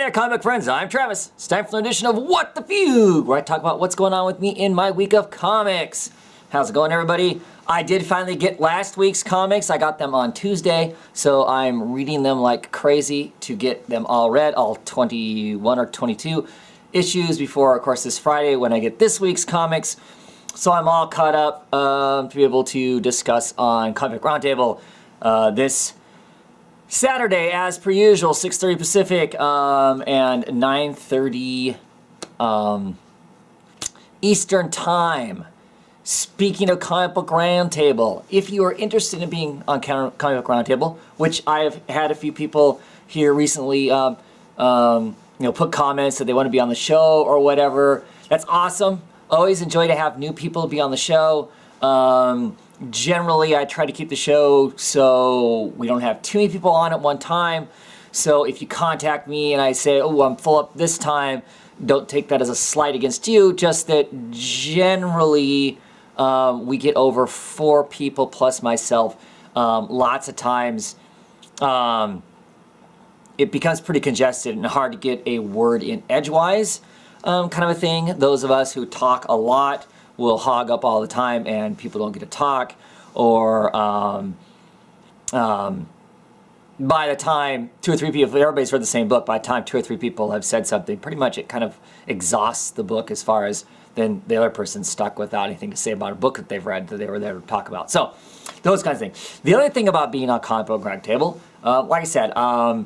there, comic friends, I'm Travis. It's time for an edition of What the Fugue, where I talk about what's going on with me in my week of comics. How's it going, everybody? I did finally get last week's comics. I got them on Tuesday, so I'm reading them like crazy to get them all read, all 21 or 22 issues before, of course, this Friday when I get this week's comics. So I'm all caught up to be able to discuss on Comic Roundtable this Saturday, as per usual, 6:30 Pacific and 9:30 Eastern Time. Speaking of Comic Book Roundtable, if you are interested in being on Comic Book Roundtable, which I have had a few people here recently, put comments that they want to be on the show or whatever, that's awesome. Always enjoy to have new people be on the show. Generally, I try to keep the show so we don't have too many people on at one time. So if you contact me and I say, oh, I'm full up this time, don't take that as a slight against you, just that generally we get over 4 people plus myself. Lots of times it becomes pretty congested and hard to get a word in edgewise, kind of a thing. Those of us who talk a lot will hog up all the time and people don't get to talk, or by the time 2 or 3 people, everybody's read the same book, by the time 2 or 3 people have said something, pretty much it kind of exhausts the book as far as then the other person's stuck without anything to say about a book that they've read that they were there to talk about. So those kinds of things. The other thing about being on Comic Book Roundtable, like I said, I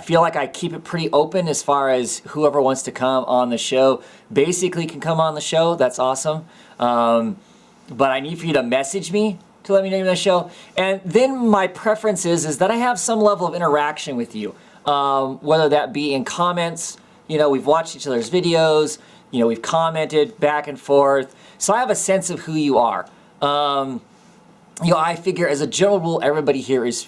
feel like I keep it pretty open as far as whoever wants to come on the show basically can come on the show. That's awesome. But I need for you to message me to let me know you're on the show. And then my preference is that I have some level of interaction with you, whether that be in comments. You know, we've watched each other's videos. You know, we've commented back and forth. So I have a sense of who you are. I figure as a general rule, everybody here is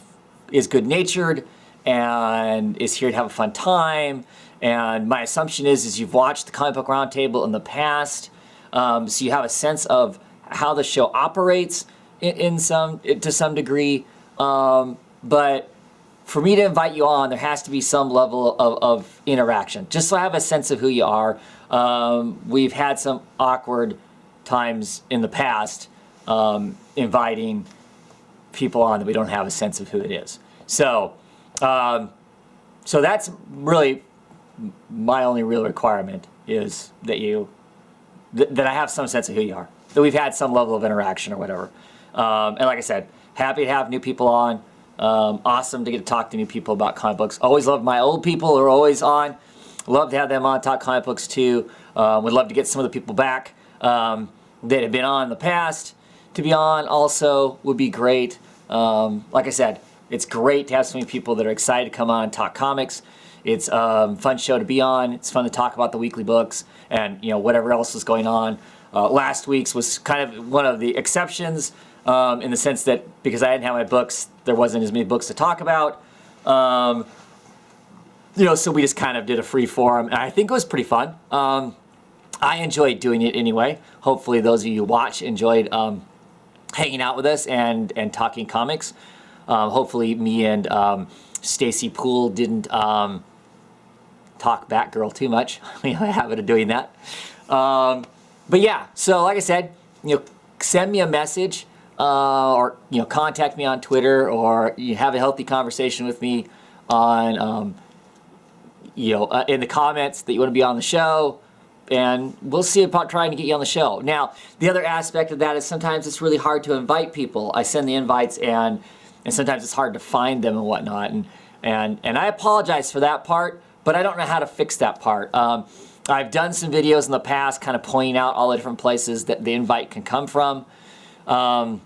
good-natured and is here to have a fun time. And my assumption is you've watched the Comic Book Roundtable in the past, so you have a sense of how the show operates to some degree. But for me to invite you on, there has to be some level of interaction, just so I have a sense of who you are. We've had some awkward times in the past inviting people on that we don't have a sense of who it is. So that's really my only real requirement, is that that I have some sense of who you are, that we've had some level of interaction or whatever. And like I said, happy to have new people on. Awesome to get to talk to new people about comic books. Always love my old people who are always on. Love to have them on talk comic books too. Would love to get some of the people back that have been on in the past to be on also would be great. Like I said, it's great to have so many people that are excited to come on and talk comics. It's a fun show to be on. It's fun to talk about the weekly books and whatever else is going on. Last week's was kind of one of the exceptions in the sense that because I didn't have my books, there wasn't as many books to talk about. So we just kind of did a free forum, and I think it was pretty fun. I enjoyed doing it anyway. Hopefully those of you who watch enjoyed hanging out with us and talking comics. Hopefully me and Stacy Poole didn't talk Batgirl too much. We have a habit of doing that. But yeah, so like I said, send me a message or contact me on Twitter, or you have a healthy conversation with me on in the comments that you want to be on the show, and we'll see about trying to get you on the show. Now, the other aspect of that is sometimes it's really hard to invite people. I send the invites and sometimes it's hard to find them and whatnot, and I apologize for that part, but I don't know how to fix that part. I've done some videos in the past kind of pointing out all the different places that the invite can come from, and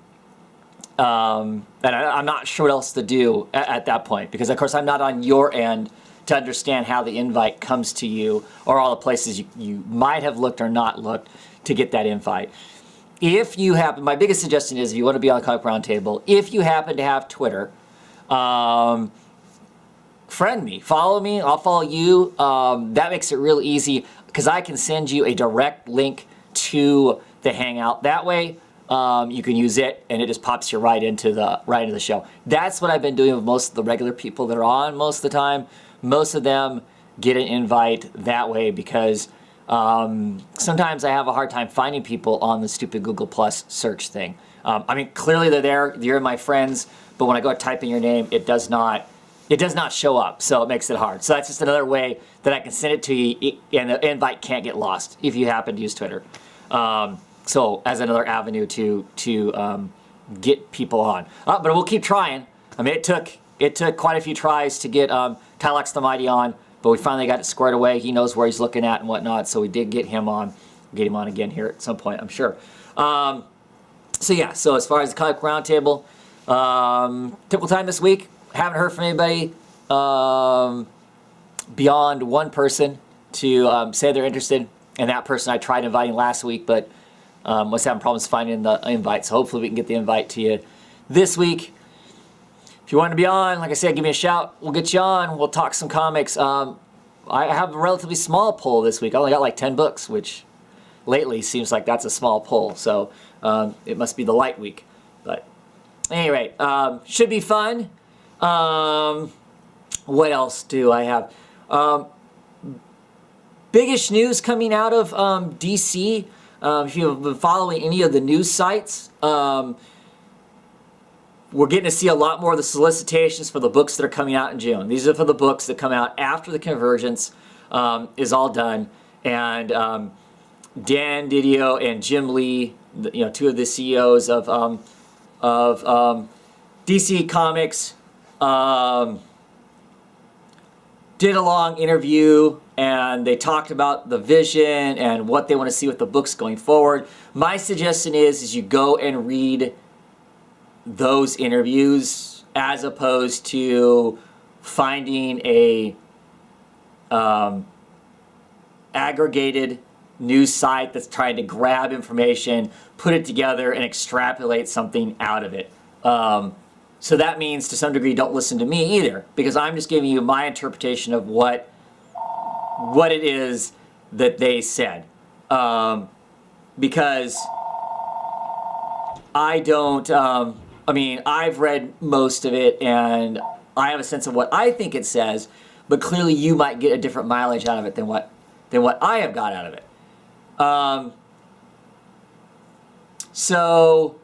I'm not sure what else to do at that point, because of course I'm not on your end to understand how the invite comes to you, or all the places you might have looked or not looked to get that invite. If you happen, my biggest suggestion is if you want to be on the Comic Roundtable, if you happen to have Twitter, friend me, follow me, I'll follow you. That makes it real easy because I can send you a direct link to the Hangout. That way, you can use it and it just pops you right into the show. That's what I've been doing with most of the regular people that are on most of the time. Most of them get an invite that way, because sometimes I have a hard time finding people on the stupid Google Plus search thing. I mean, clearly they're there, you're my friends, but when I go to type in your name, it does not show up, so it makes it hard. So that's just another way that I can send it to you, and the invite can't get lost if you happen to use Twitter. So as another avenue to get people on. But we'll keep trying. I mean, it took quite a few tries to get Tylex the Mighty on, but we finally got it squared away. He knows where he's looking at and whatnot, so we did get him on. Get him on again here at some point, I'm sure. So yeah, so as far as the Comic Roundtable, typical time this week. Haven't heard from anybody beyond one person to say they're interested. And that person I tried inviting last week, but was having problems finding the invite. So hopefully we can get the invite to you this week. If you want to be on, like I said, give me a shout. We'll get you on. We'll talk some comics. I have a relatively small poll this week. I only got like 10 books, which lately seems like that's a small poll. So it must be the light week. But at any rate, should be fun. What else do I have? Biggest news coming out of DC. If you've been following any of the news sites, we're getting to see a lot more of the solicitations for the books that are coming out in June. These are for the books that come out after the Convergence is all done. And Dan Didio and Jim Lee, two of the CEOs of DC Comics, did a long interview, and they talked about the vision and what they want to see with the books going forward. My suggestion is you go and read those interviews as opposed to finding a aggregated news site that's trying to grab information, put it together, and extrapolate something out of it. So that means, to some degree, don't listen to me either, because I'm just giving you my interpretation of what it is that they said. Because I don't, I've read most of it, and I have a sense of what I think it says, but clearly you might get a different mileage out of it than what I have got out of it. So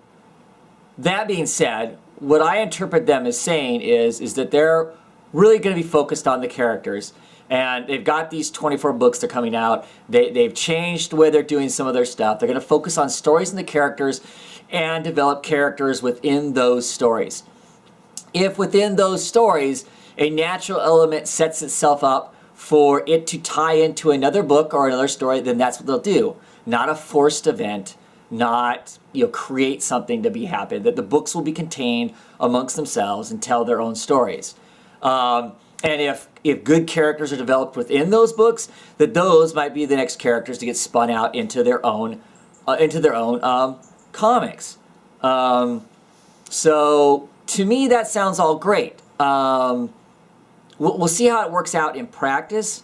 that being said, what I interpret them as saying is that they're really going to be focused on the characters, and they've got these 24 books that are coming out. They've changed the way they're doing some of their stuff. They're going to focus on stories and the characters and develop characters within those stories. If within those stories a natural element sets itself up for it to tie into another book or another story, then that's what they'll do. Not a forced event, not create something to be happen, that the books will be contained amongst themselves and tell their own stories. And if good characters are developed within those books, that those might be the next characters to get spun out into their own comics. So to me, that sounds all great. We'll see how it works out in practice.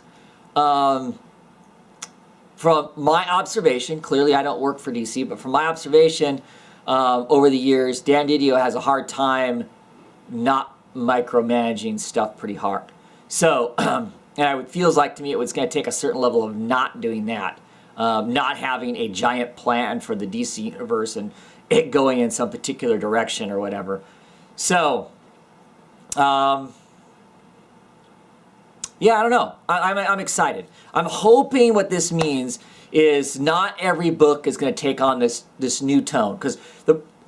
From my observation, clearly I don't work for DC, but from my observation over the years, Dan Didio has a hard time not micromanaging stuff pretty hard. So, and it feels like to me it was going to take a certain level of not doing that, not having a giant plan for the DC universe and it going in some particular direction or whatever. So, yeah, I don't know. I'm excited. I'm hoping what this means is not every book is going to take on this new tone, because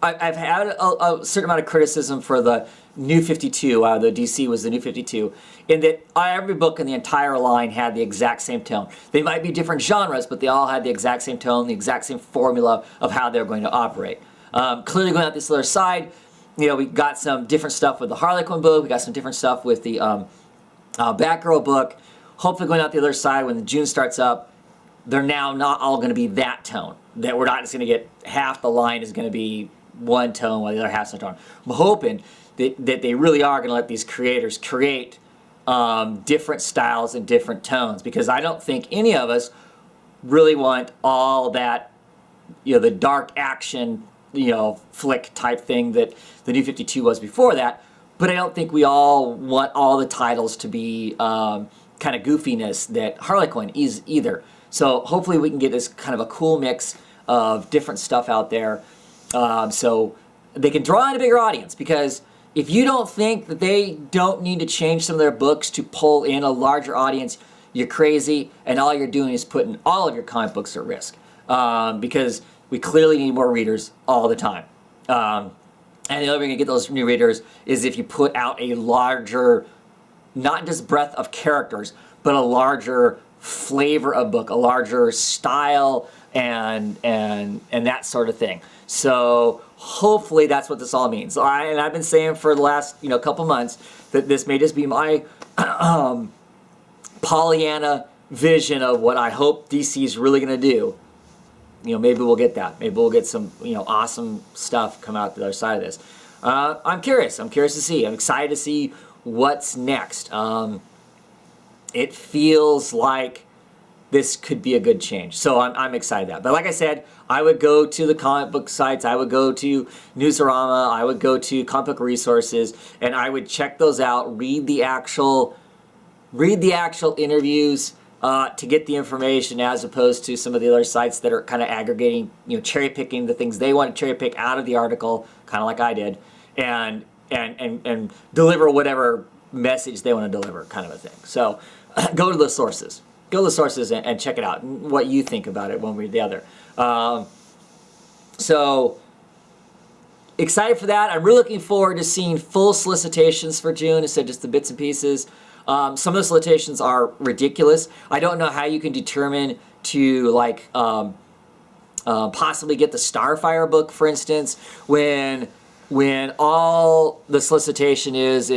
I've had a certain amount of criticism for the New 52. The DC was the New 52, in that every book in the entire line had the exact same tone. They might be different genres, but they all had the exact same tone, the exact same formula of how they're going to operate. Clearly, going out this other side, we got some different stuff with the Harley Quinn book. We got some different stuff with the Batgirl book. Hopefully going out the other side when the June starts up, they're now not all going to be that tone. That we're not just going to get half the line is going to be one tone while the other half's another tone. I'm hoping that they really are going to let these creators create different styles and different tones, because I don't think any of us really want all that, the dark action, flick type thing that the New 52 was before that. But I don't think we all want all the titles to be kind of goofiness that Harley Quinn is either. So hopefully we can get this kind of a cool mix of different stuff out there, so they can draw in a bigger audience. Because if you don't think that they don't need to change some of their books to pull in a larger audience, you're crazy, and all you're doing is putting all of your comic books at risk. Because we clearly need more readers all the time. And the only way you're going to get those new readers is if you put out a larger, not just breadth of characters, but a larger flavor of book, a larger style, and that sort of thing. So hopefully that's what this all means. And I've been saying for the last couple months that this may just be my Pollyanna vision of what I hope DC is really going to do. Maybe we'll get that. Maybe we'll get some awesome stuff come out the other side of this. I'm curious. I'm curious to see. I'm excited to see what's next. It feels like this could be a good change. So I'm excited about that. But like I said, I would go to the comic book sites. I would go to Newsarama. I would go to Comic Book Resources, and I would check those out, read the actual interviews to get the information, as opposed to some of the other sites that are kind of aggregating, cherry picking the things they want to cherry pick out of the article, kind of like I did, and deliver whatever message they want to deliver, kind of a thing. So go to the sources. Go to the sources and check it out, and what you think about it one way or the other. So excited for that. I'm really looking forward to seeing full solicitations for June instead of just the bits and pieces. Some of the solicitations are ridiculous. I don't know how you can determine to possibly get the Starfire book, for instance, when all the solicitation is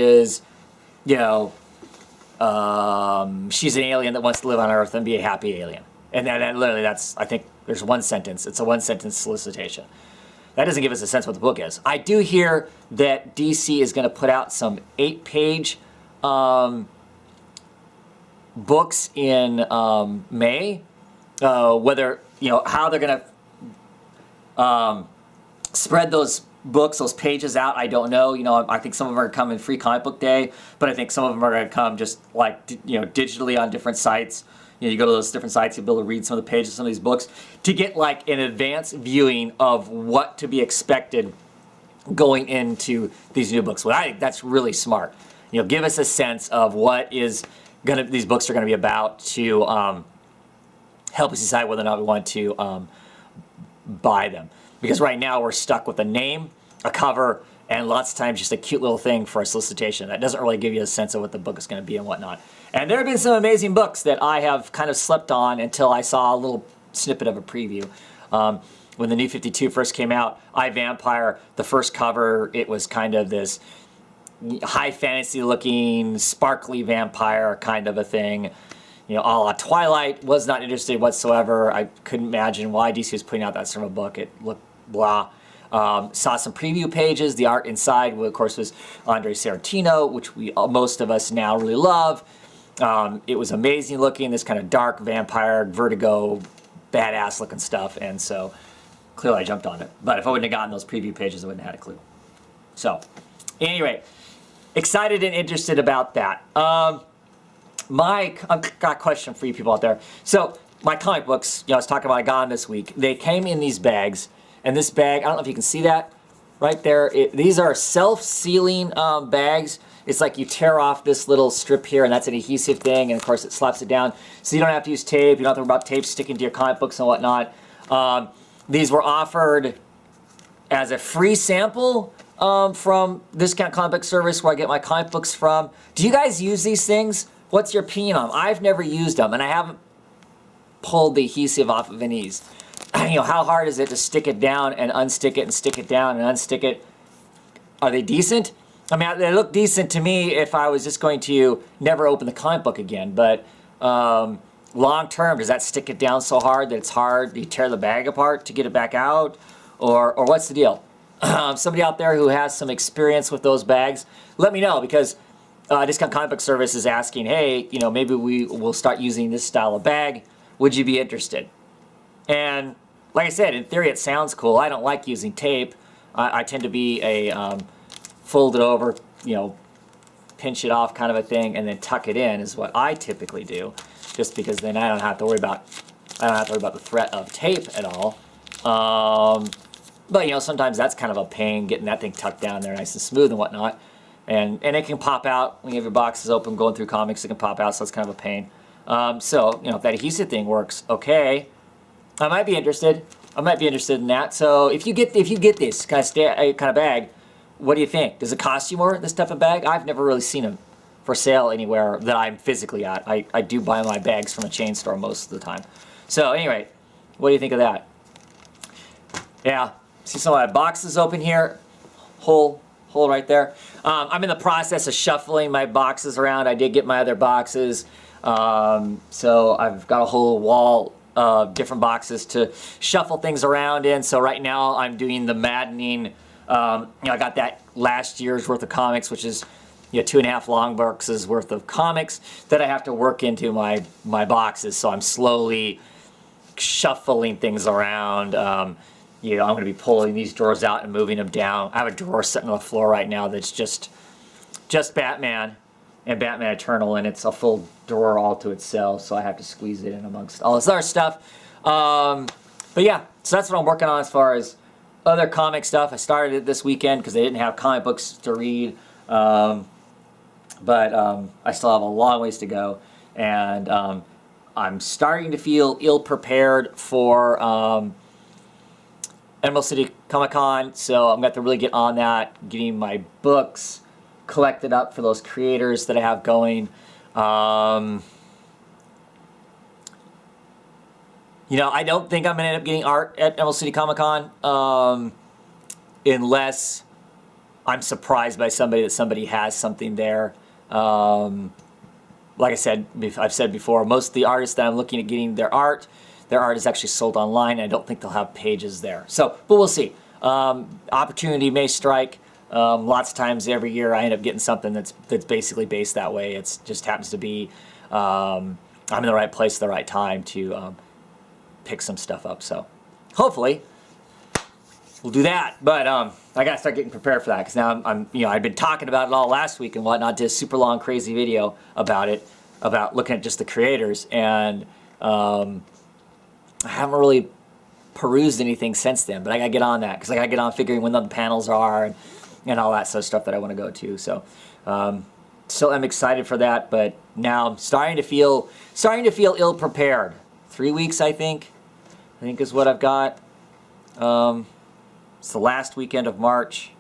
she's an alien that wants to live on Earth and be a happy alien. And then literally I think there's one sentence. It's a one-sentence solicitation. That doesn't give us a sense what the book is. I do hear that DC is going to put out some 8-page books in May. Whether, how they're going to spread those books, those pages out, I don't know. I think some of them are going to come in Free Comic Book Day, but I think some of them are going to come just digitally on different sites. You go to those different sites, you'll be able to read some of the pages of some of these books to get an advanced viewing of what to be expected going into these new books. Well, I think that's really smart. Give us a sense of what these books are going to be about to help us decide whether or not we want to buy them. Because right now we're stuck with a name, a cover, and lots of times just a cute little thing for a solicitation. That doesn't really give you a sense of what the book is going to be and whatnot. And there have been some amazing books that I have kind of slept on until I saw a little snippet of a preview. When the New 52 first came out, I, Vampire, the first cover, it was kind of this high fantasy looking, sparkly vampire kind of a thing. A la Twilight. Was not interested whatsoever. I couldn't imagine why DC was putting out that sort of a book. It looked blah. Saw some preview pages. The art inside, of course, was Andre Sarantino, which most of us now really love. It was amazing looking, this kind of dark vampire, Vertigo, badass looking stuff, and so clearly I jumped on it. But if I wouldn't have gotten those preview pages, I wouldn't have had a clue. So, anyway, excited and interested about that. Mike, I've got a question for you people out there. So, my comic books, I was talking about, I got them this week. They came in these bags, and this bag, I don't know if you can see that right there. These are self-sealing bags. It's like you tear off this little strip here, and that's an adhesive thing, and of course it slaps it down. So you don't have to use tape. You don't have to worry about tape sticking to your comic books and whatnot. These were offered as a free sample from Discount Comic Book Service, where I get my comic books from. Do you guys use these things? What's your opinion on them? I've never used them, and I haven't pulled the adhesive off of any of these. How hard is it to stick it down and unstick it and stick it down and unstick it? Are they decent? I mean, they look decent to me if I was just going to never open the comic book again. But long term, does that stick it down so hard that it's hard? Do you tear the bag apart to get it back out? Or what's the deal? Somebody out there who has some experience with those bags, let me know, because Discount Comic Book Service is asking, hey, maybe we will start using this style of bag. Would you be interested? And like I said, in theory, it sounds cool. I don't like using tape. I tend to be a folded over, pinch it off kind of a thing, and then tuck it in is what I typically do, just because then I don't have to worry about the threat of tape at all. But you know, sometimes that's kind of a pain getting that thing tucked down there nice and smooth and whatnot. And it can pop out when you have your boxes open going through comics. It can pop out, so it's kind of a pain. So you know, if that adhesive thing works okay, I might be interested. In that. So if you get this kind of bag, what do you think? Does it cost you more, this type of bag? I've never really seen them for sale anywhere that I'm physically at. I do buy my bags from a chain store most of the time. So anyway, what do you think of that? Yeah, see some of my boxes open here. Hole right there. I'm in the process of shuffling my boxes around. I did get my other boxes. So I've got a whole wall of different boxes to shuffle things around in. So right now I'm doing the maddening, you know, I got that last year's worth of comics, which is, you know, 2.5 long boxes worth of comics that I have to work into my boxes. So I'm slowly shuffling things around. You know, I'm going to be pulling these drawers out and moving them down. I have a drawer sitting on the floor right now that's just Batman and Batman Eternal, and it's a full drawer all to itself, so I have to squeeze it in amongst all this other stuff. But yeah, so that's what I'm working on as far as other comic stuff. I started it this weekend because they didn't have comic books to read, but I still have a long ways to go, and I'm starting to feel ill-prepared for Emerald City Comic Con, so I'm going to have to really get on that, getting my books collected up for those creators that I have going. You know, I don't think I'm going to end up getting art at Emerald City Comic Con unless I'm surprised by somebody that somebody has something there. Like I said, I've said before, most of the artists that I'm looking at getting their art is actually sold online, and I don't think they'll have pages there. So, but we'll see. Opportunity may strike. Lots of times every year I end up getting something that's basically based that way. It just happens to be I'm in the right place at the right time to pick some stuff up. So hopefully we'll do that. But I gotta start getting prepared for that, because now I'm you know, I've been talking about it all last week and whatnot. Did a super long crazy video about it, about looking at just the creators, and I haven't really perused anything since then, but I gotta get on that, because I gotta get on figuring when the panels are and all that sort of stuff that I want to go to. So still I'm excited for that, but now I'm starting to feel ill prepared. 3 weeks I think is what I've got. It's the last weekend of March.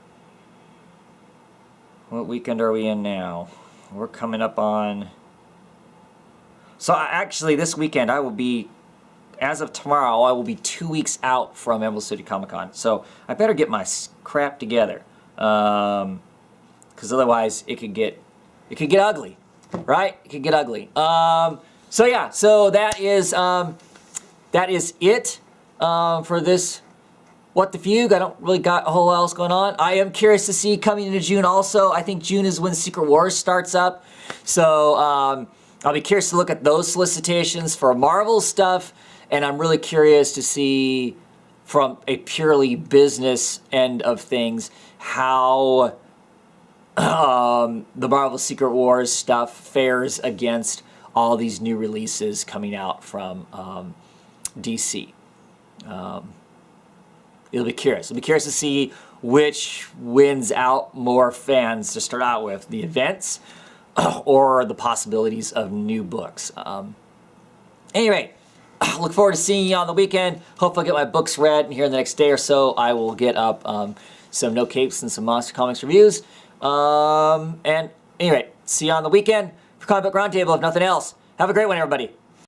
What weekend are we in now? We're coming up on, so actually this weekend I will be, as of tomorrow, I will be 2 weeks out from Emerald City Comic Con. So I better get my crap together, because otherwise it could get ugly, right? It could get ugly. So yeah, so that is it for this What the Fugue. I don't really got a whole lot else going on. I am curious to see coming into June also. I think June is when Secret Wars starts up. So I'll be curious to look at those solicitations for Marvel stuff. And I'm really curious to see, from a purely business end of things, how the Marvel Secret Wars stuff fares against all these new releases coming out from DC. It'll be curious. It'll be curious to see which wins out more fans to start out with, the events or the possibilities of new books. Anyway, look forward to seeing you on the weekend. Hopefully I'll get my books read, and here in the next day or so I will get up some No Capes and some Monster Comics reviews. And anyway, see you on the weekend for Comic Book Roundtable, if nothing else. Have a great one, everybody.